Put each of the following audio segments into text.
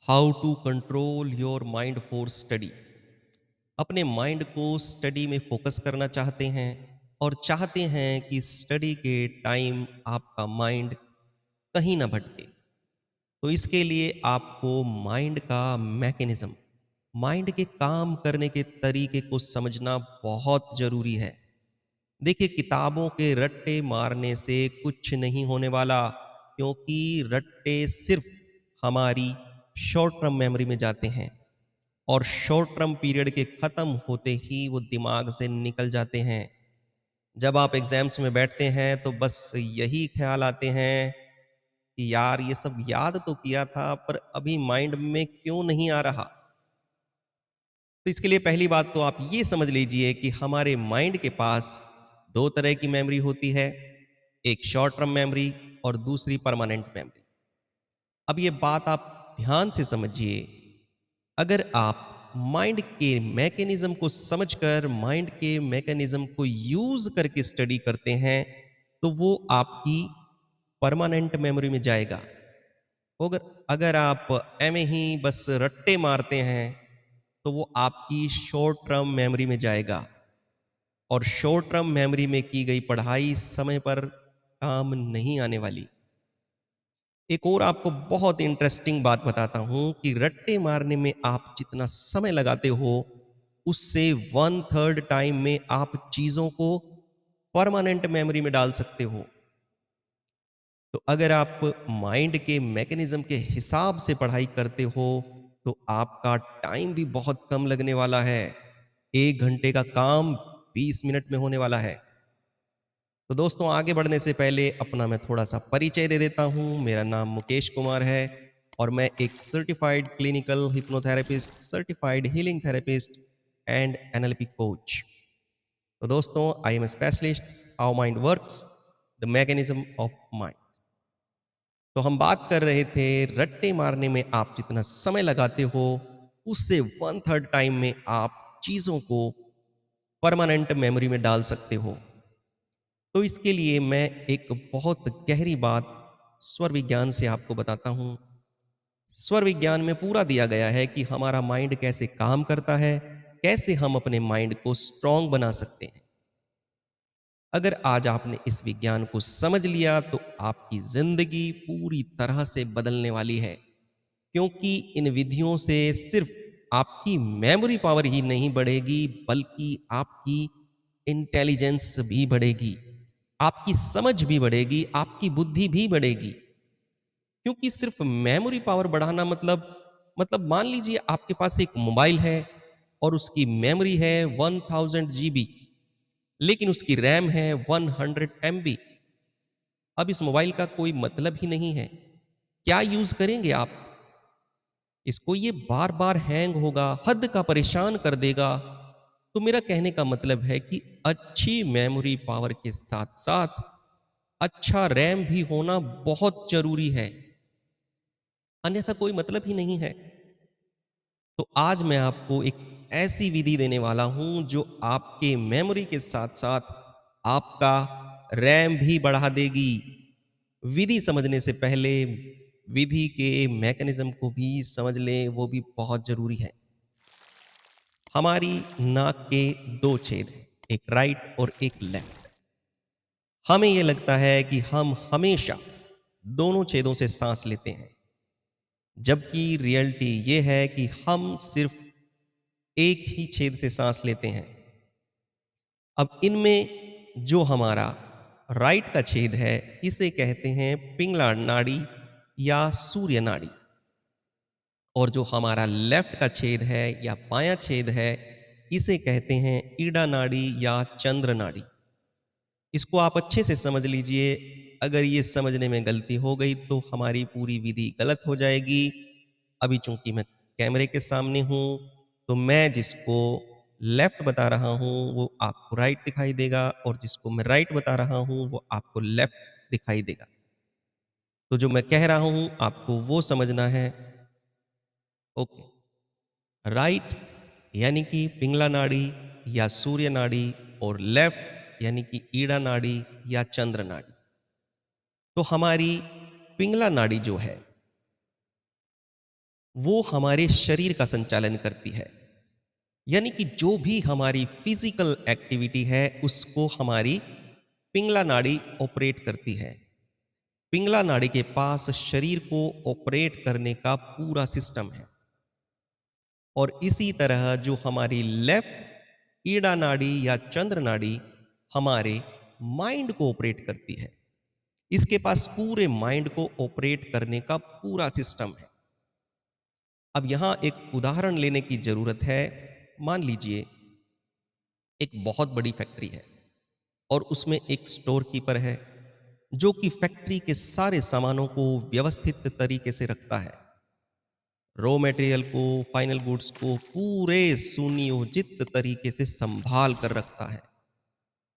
How to control your mind for study. अपने mind को study में फोकस करना चाहते हैं और चाहते हैं कि स्टडी के टाइम आपका माइंड कहीं ना भटके। तो इसके लिए आपको माइंड का मैकेनिज्म, माइंड के काम करने के तरीके को समझना बहुत जरूरी है। देखिए, किताबों के रट्टे मारने से कुछ नहीं होने वाला, क्योंकि रट्टे सिर्फ हमारी शॉर्ट टर्म मेमोरी में जाते हैं और शॉर्ट टर्म पीरियड के खत्म होते ही वो दिमाग से निकल जाते हैं। जब आप एग्जाम्स में बैठते हैं तो बस यही ख्याल आते हैं कि यार ये सब याद तो किया था, पर अभी माइंड में क्यों नहीं आ रहा। तो इसके लिए पहली बात तो आप ये समझ लीजिए कि हमारे माइंड के पास दो तरह की मेमोरी होती है। एक शॉर्ट टर्म मेमोरी और दूसरी परमानेंट मेमोरी। अब ये बात आप ध्यान से समझिए। अगर आप माइंड के मैकेनिज्म को समझकर माइंड के मैकेनिज्म को यूज करके स्टडी करते हैं, तो वो आपकी परमानेंट मेमोरी में जाएगा। अगर अगर आप एमे ही बस रट्टे मारते हैं, तो वो आपकी शॉर्ट टर्म मेमोरी में जाएगा और शॉर्ट टर्म मेमोरी में की गई पढ़ाई समय पर काम नहीं आने वाली। एक और आपको बहुत इंटरेस्टिंग बात बताता हूं कि रट्टे मारने में आप जितना समय लगाते हो, उससे वन थर्ड टाइम में आप चीजों को परमानेंट मेमोरी में डाल सकते हो। तो अगर आप माइंड के मैकेनिज्म के हिसाब से पढ़ाई करते हो, तो आपका टाइम भी बहुत कम लगने वाला है। 1 घंटे का काम 20 मिनट में होने वाला है। तो दोस्तों, आगे बढ़ने से पहले अपना मैं थोड़ा सा परिचय दे देता हूँ। मेरा नाम मुकेश कुमार है और मैं एक certified clinical hypnotherapist, certified healing therapist and NLP coach. तो दोस्तों, I am specialist how mind works, the mechanism of mind. तो हम बात कर रहे थे, रट्टे मारने में आप जितना समय लगाते हो, उससे वन थर्ड टाइम में आप चीजों को परमानेंट मेमोरी में डाल सकते हो। तो इसके लिए मैं एक बहुत गहरी बात स्वर विज्ञान से आपको बताता हूं। स्वर विज्ञान में पूरा दिया गया है कि हमारा माइंड कैसे काम करता है, कैसे हम अपने माइंड को स्ट्रांग बना सकते हैं। अगर आज आपने इस विज्ञान को समझ लिया, तो आपकी जिंदगी पूरी तरह से बदलने वाली है। क्योंकि इन विधियों से सिर्फ आपकी मेमोरी पावर ही नहीं बढ़ेगी, बल्कि आपकी इंटेलिजेंस भी बढ़ेगी, आपकी समझ भी बढ़ेगी, आपकी बुद्धि भी बढ़ेगी। क्योंकि सिर्फ मेमोरी पावर बढ़ाना मतलब मान लीजिए आपके पास एक मोबाइल है और उसकी मेमोरी है 1000 GB, लेकिन उसकी रैम है 100 MB। अब इस मोबाइल का कोई मतलब ही नहीं है। क्या यूज करेंगे आप इसको? ये बार बार हैंग होगा, हद का परेशान कर देगा। तो मेरा कहने का मतलब है कि अच्छी मेमोरी पावर के साथ साथ अच्छा रैम भी होना बहुत जरूरी है, अन्यथा कोई मतलब ही नहीं है। तो आज मैं आपको एक ऐसी विधि देने वाला हूं जो आपके मेमोरी के साथ साथ आपका रैम भी बढ़ा देगी। विधि समझने से पहले विधि के मैकेनिज्म को भी समझ लें, वो भी बहुत जरूरी है। हमारी नाक के दो छेद हैं, एक राइट और एक लेफ्ट। हमें यह लगता है कि हम हमेशा दोनों छेदों से सांस लेते हैं, जबकि रियलिटी ये है कि हम सिर्फ एक ही छेद से सांस लेते हैं। अब इनमें जो हमारा राइट का छेद है, इसे कहते हैं पिंगला नाड़ी या सूर्य नाड़ी। और जो हमारा लेफ्ट का छेद है या बायां छेद है, इसे कहते हैं ईड़ा नाड़ी या चंद्र नाड़ी। इसको आप अच्छे से समझ लीजिए। अगर ये समझने में गलती हो गई तो हमारी पूरी विधि गलत हो जाएगी। अभी चूंकि मैं कैमरे के सामने हूं, तो मैं जिसको लेफ्ट बता रहा हूं वो आपको राइट दिखाई देगा, और जिसको मैं राइट बता रहा हूं वो आपको लेफ्ट दिखाई देगा। तो जो मैं कह रहा हूं आपको वो समझना है। ओके। राइट यानी कि पिंगला नाड़ी या सूर्य नाड़ी, और लेफ्ट यानी कि ईड़ा नाड़ी या चंद्र नाड़ी। तो हमारी पिंगला नाड़ी जो है, वो हमारे शरीर का संचालन करती है। यानी कि जो भी हमारी फिजिकल एक्टिविटी है उसको हमारी पिंगला नाड़ी ऑपरेट करती है। पिंगला नाड़ी के पास शरीर को ऑपरेट करने का पूरा सिस्टम है। और इसी तरह जो हमारी लेफ्ट ईड़ा नाड़ी या चंद्र नाड़ी हमारे माइंड को ऑपरेट करती है। इसके पास पूरे माइंड को ऑपरेट करने का पूरा सिस्टम है। अब यहां एक उदाहरण लेने की जरूरत है। मान लीजिए एक बहुत बड़ी फैक्ट्री है और उसमें एक स्टोर कीपर है जो कि फैक्ट्री के सारे सामानों को व्यवस्थित तरीके से रखता है। रॉ मटेरियल को, फाइनल गुड्स को पूरे सुनियोजित तरीके से संभाल कर रखता है,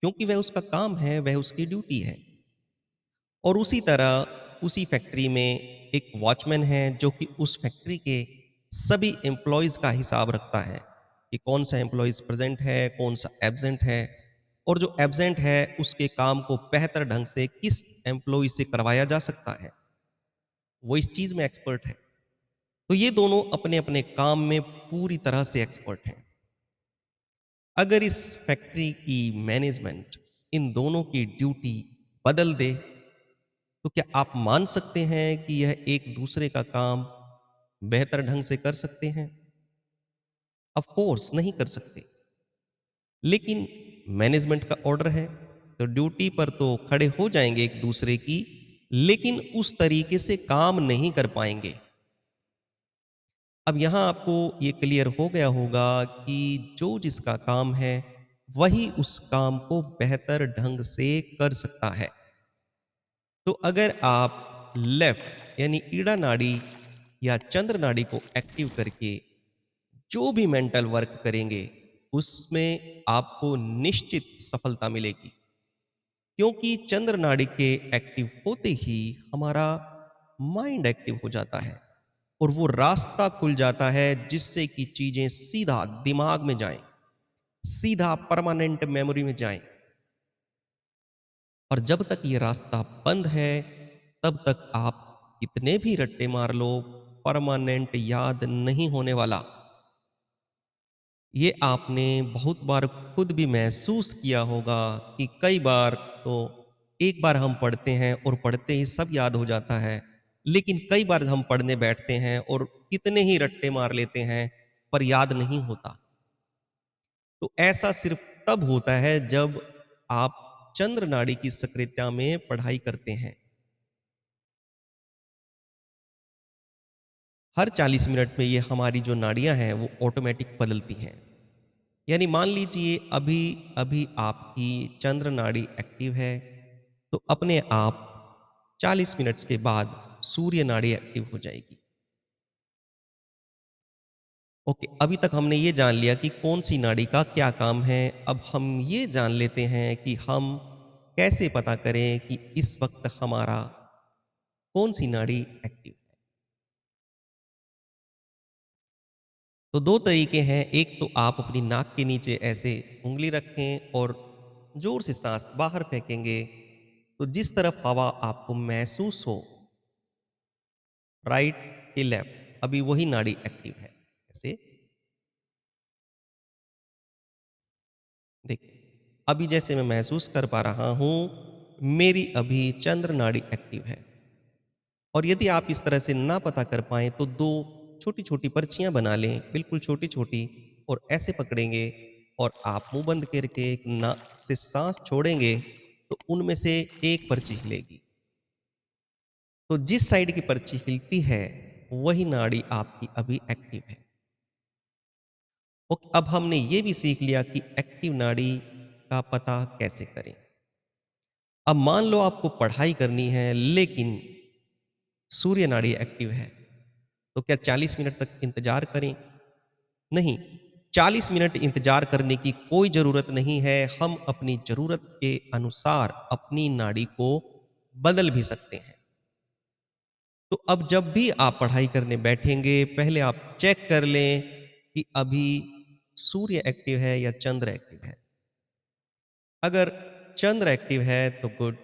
क्योंकि वह उसका काम है, वह उसकी ड्यूटी है। और उसी तरह उसी फैक्ट्री में एक वॉचमैन है जो कि उस फैक्ट्री के सभी एम्प्लॉयज का हिसाब रखता है कि कौन सा एम्प्लॉयज प्रेजेंट है, कौन सा एब्सेंट है, और जो एब्सेंट है उसके काम को बेहतर ढंग से किस एम्प्लॉय से करवाया जा सकता है। वो इस चीज में एक्सपर्ट है। तो ये दोनों अपने अपने काम में पूरी तरह से एक्सपर्ट हैं। अगर इस फैक्ट्री की मैनेजमेंट इन दोनों की ड्यूटी बदल दे, तो क्या आप मान सकते हैं कि यह एक दूसरे का काम बेहतर ढंग से कर सकते हैं? ऑफ कोर्स नहीं कर सकते। लेकिन मैनेजमेंट का ऑर्डर है, तो ड्यूटी पर तो खड़े हो जाएंगे एक दूसरे की, लेकिन उस तरीके से काम नहीं कर पाएंगे। अब यहां आपको ये क्लियर हो गया होगा कि जो जिसका काम है वही उस काम को बेहतर ढंग से कर सकता है। तो अगर आप लेफ्ट यानी ईड़ा नाड़ी या चंद्र नाड़ी को एक्टिव करके जो भी मेंटल वर्क करेंगे उसमें आपको निश्चित सफलता मिलेगी, क्योंकि चंद्र नाड़ी के एक्टिव होते ही हमारा माइंड एक्टिव हो जाता है और वो रास्ता खुल जाता है जिससे कि चीजें सीधा दिमाग में जाएं, सीधा परमानेंट मेमोरी में जाएं। और जब तक ये रास्ता बंद है तब तक आप कितने भी रट्टे मार लो, परमानेंट याद नहीं होने वाला। ये आपने बहुत बार खुद भी महसूस किया होगा कि कई बार तो एक बार हम पढ़ते हैं और पढ़ते ही सब याद हो जाता है, लेकिन कई बार हम पढ़ने बैठते हैं और कितने ही रट्टे मार लेते हैं पर याद नहीं होता। तो ऐसा सिर्फ तब होता है जब आप चंद्र नाड़ी की सक्रियता में पढ़ाई करते हैं। हर 40 मिनट में ये हमारी जो नाड़ियां हैं वो ऑटोमेटिक बदलती हैं। यानी मान लीजिए अभी अभी आपकी चंद्र नाड़ी एक्टिव है, तो अपने आप 40 मिनट्स के बाद सूर्य नाड़ी एक्टिव हो जाएगी। ओके, अभी तक हमने ये जान लिया कि कौन सी नाड़ी का क्या काम है। अब हम ये जान लेते हैं कि हम कैसे पता करें कि इस वक्त हमारा कौन सी नाड़ी एक्टिव है। तो दो तरीके हैं। एक तो आप अपनी नाक के नीचे ऐसे उंगली रखें और जोर से सांस बाहर फेंकेंगे, तो जिस तरफ हवा आपको महसूस हो, राइट कि लेफ्ट, अभी वही नाड़ी एक्टिव है। ऐसे देखिए, अभी जैसे मैं महसूस कर पा रहा हूं मेरी अभी चंद्र नाड़ी एक्टिव है। और यदि आप इस तरह से ना पता कर पाएं तो दो छोटी छोटी पर्चियां बना लें, बिल्कुल छोटी छोटी, और ऐसे पकड़ेंगे और आप मुंह बंद करके एक नाक से सांस छोड़ेंगे तो उनमें से एक पर्ची हिलेगी। तो जिस साइड की पर्ची हिलती है वही नाड़ी आपकी अभी एक्टिव है। ओके, अब हमने ये भी सीख लिया कि एक्टिव नाड़ी का पता कैसे करें। अब मान लो आपको पढ़ाई करनी है लेकिन सूर्य नाड़ी एक्टिव है, तो क्या 40 मिनट तक इंतजार करें? नहीं, 40 मिनट इंतजार करने की कोई जरूरत नहीं है। हम अपनी जरूरत के अनुसार अपनी नाड़ी को बदल भी सकते हैं। तो अब जब भी आप पढ़ाई करने बैठेंगे पहले आप चेक कर लें कि अभी सूर्य एक्टिव है या चंद्र एक्टिव है। अगर चंद्र एक्टिव है तो good,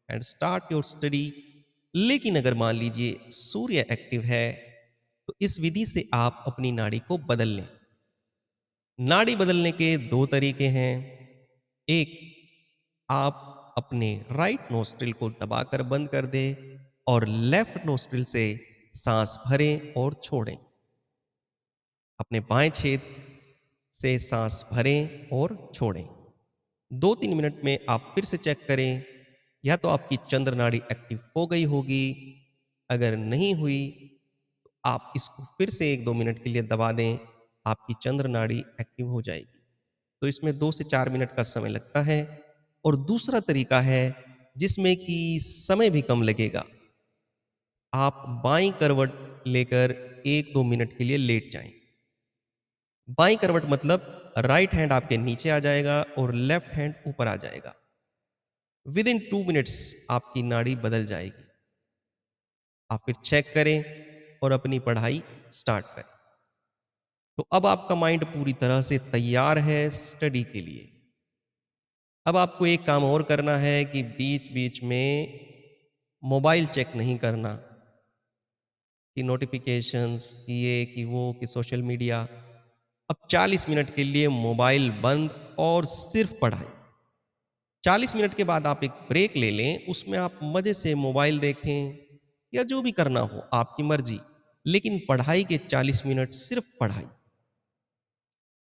and start your study. लेकिन अगर मान लीजिए सूर्य एक्टिव है तो इस विधि से आप अपनी नाड़ी को बदल लें। नाड़ी बदलने के 2 तरीके हैं। एक, आप अपने राइट नोस्ट्रिल को दबाकर बंद कर दें और लेफ्ट नोस्ट्रिल से सांस भरें और छोड़ें। अपने बाएं छेद से सांस भरें और छोड़ें। 2-3 मिनट में आप फिर से चेक करें, या तो आपकी चंद्र नाड़ी एक्टिव हो गई होगी। अगर नहीं हुई, तो आप इसको फिर से 1-2 मिनट के लिए दबा दें, आपकी चंद्र नाड़ी एक्टिव हो जाएगी। तो इसमें 2 से 4 मिनट का समय लगता है। और दूसरा तरीका है जिसमें कि समय भी कम लगेगा। आप बाईं करवट लेकर 1-2 मिनट के लिए लेट जाएं। बाईं करवट मतलब राइट हैंड आपके नीचे आ जाएगा और लेफ्ट हैंड ऊपर आ जाएगा। विद इन 2 मिनट्स आपकी नाड़ी बदल जाएगी। आप फिर चेक करें और अपनी पढ़ाई स्टार्ट करें। तो अब आपका माइंड पूरी तरह से तैयार है स्टडी के लिए। अब आपको एक काम और करना है कि बीच-बीच में मोबाइल चेक नहीं करना, कि नोटिफ़िकेशंस, कि ये, कि वो, कि सोशल मीडिया। अब 40 मिनट के लिए मोबाइल बंद और सिर्फ़ पढ़ाई। 40 मिनट के बाद आप एक ब्रेक ले लें, उसमें आप मज़े से मोबाइल देखें या जो भी करना हो, आपकी मर्ज़ी। लेकिन पढ़ाई के 40 मिनट सिर्फ़ पढ़ाई।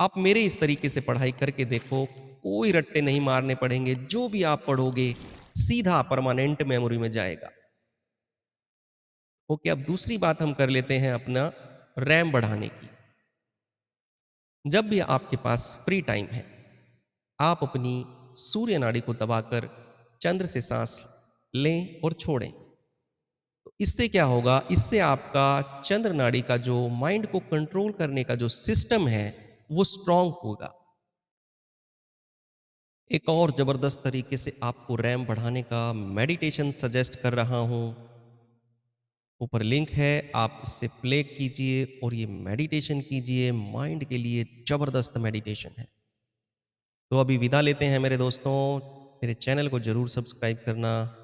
आप मेरे इस तरीके से पढ़ाई करके देखो, कोई रट्टे नहीं मारने पड़ेंगे, जो भी आप पढ़ोगे, सीधा परमानेंट मेमोरी में जाएगा। ओके, अब दूसरी बात हम कर लेते हैं अपना रैम बढ़ाने की। जब भी आपके पास फ्री टाइम है, आप अपनी सूर्य नाड़ी को दबाकर चंद्र से सांस लें और छोड़ें। तो इससे क्या होगा? इससे आपका चंद्र नाड़ी का जो माइंड को कंट्रोल करने का जो सिस्टम है, वो स्ट्रांग होगा। एक और जबरदस्त तरीके से आपको रैम बढ़ाने का मेडिटेशन सजेस्ट कर रहा हूं। ऊपर लिंक है, आप इससे प्ले कीजिए और ये मेडिटेशन कीजिए। माइंड के लिए जबरदस्त मेडिटेशन है। तो अभी विदा लेते हैं मेरे दोस्तों। मेरे चैनल को जरूर सब्सक्राइब करना।